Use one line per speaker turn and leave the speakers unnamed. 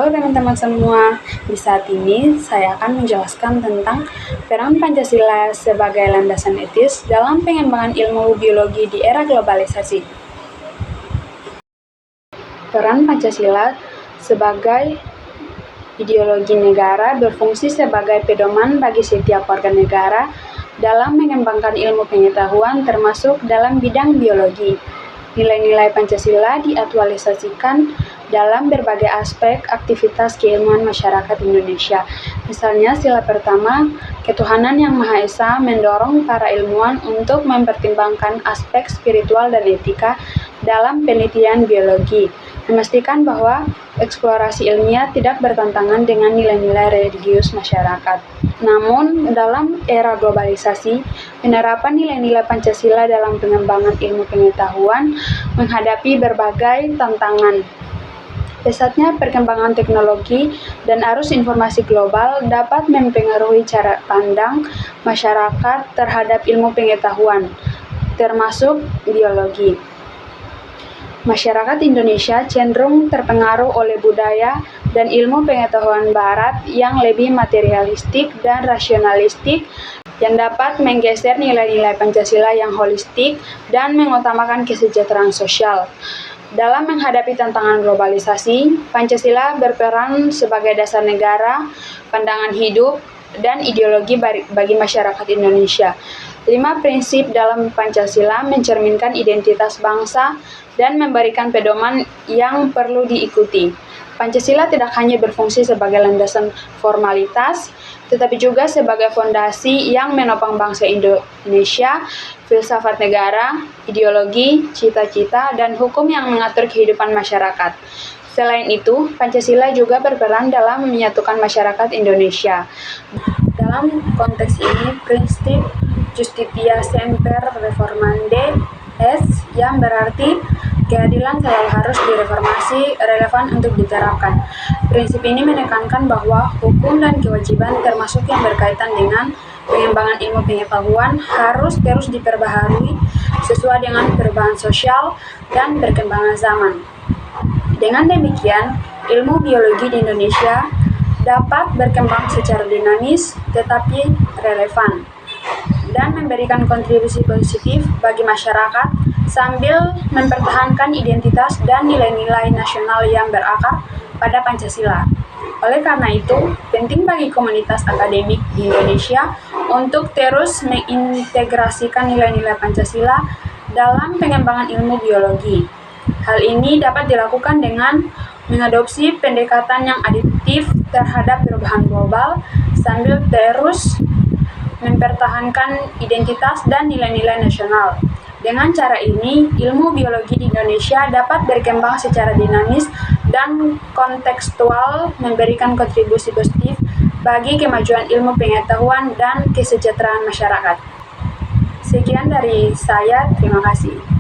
Halo teman-teman semua, di saat ini saya akan menjelaskan tentang peran Pancasila sebagai landasan etis dalam pengembangan ilmu biologi di era globalisasi. Peran Pancasila sebagai ideologi negara berfungsi sebagai pedoman bagi setiap warga negara dalam mengembangkan ilmu pengetahuan termasuk dalam bidang biologi. Nilai-nilai Pancasila diaktualisasikan dalam berbagai aspek aktivitas keilmuan masyarakat Indonesia. Misalnya, sila pertama, ketuhanan yang Maha Esa mendorong para ilmuwan untuk mempertimbangkan aspek spiritual dan etika dalam penelitian biologi, memastikan bahwa eksplorasi ilmiah tidak bertentangan dengan nilai-nilai religius masyarakat. Namun, dalam era globalisasi, penerapan nilai-nilai Pancasila dalam pengembangan ilmu pengetahuan menghadapi berbagai tantangan. Pesatnya perkembangan teknologi dan arus informasi global dapat mempengaruhi cara pandang masyarakat terhadap ilmu pengetahuan, termasuk biologi. Masyarakat Indonesia cenderung terpengaruh oleh budaya dan ilmu pengetahuan Barat yang lebih materialistik dan rasionalistik yang dapat menggeser nilai-nilai Pancasila yang holistik dan mengutamakan kesejahteraan sosial. Dalam menghadapi tantangan globalisasi, Pancasila berperan sebagai dasar negara, pandangan hidup, dan ideologi bagi masyarakat Indonesia. 5 prinsip dalam Pancasila mencerminkan identitas bangsa dan memberikan pedoman yang perlu diikuti. Pancasila tidak hanya berfungsi sebagai landasan formalitas, tetapi juga sebagai fondasi yang menopang bangsa Indonesia, filsafat negara, ideologi, cita-cita, dan hukum yang mengatur kehidupan masyarakat. Selain itu, Pancasila juga berperan dalam menyatukan masyarakat Indonesia. Dalam konteks ini, prinsip Justitia Semper Reformanda S yang berarti keadilan selalu harus direformasi relevan untuk diterapkan. Prinsip ini menekankan bahwa hukum dan kewajiban termasuk yang berkaitan dengan pengembangan ilmu pengetahuan harus terus diperbaharui sesuai dengan perubahan sosial dan perkembangan zaman. Dengan demikian, ilmu biologi di Indonesia dapat berkembang secara dinamis tetapi relevan dan memberikan kontribusi positif bagi masyarakat sambil mempertahankan identitas dan nilai-nilai nasional yang berakar pada Pancasila. Oleh karena itu, penting bagi komunitas akademik di Indonesia untuk terus mengintegrasikan nilai-nilai Pancasila dalam pengembangan ilmu biologi. Hal ini dapat dilakukan dengan mengadopsi pendekatan yang adaptif terhadap perubahan global sambil terus mempertahankan identitas dan nilai-nilai nasional. Dengan cara ini, ilmu biologi di Indonesia dapat berkembang secara dinamis dan kontekstual, memberikan kontribusi positif bagi kemajuan ilmu pengetahuan dan kesejahteraan masyarakat. Sekian dari saya, terima kasih.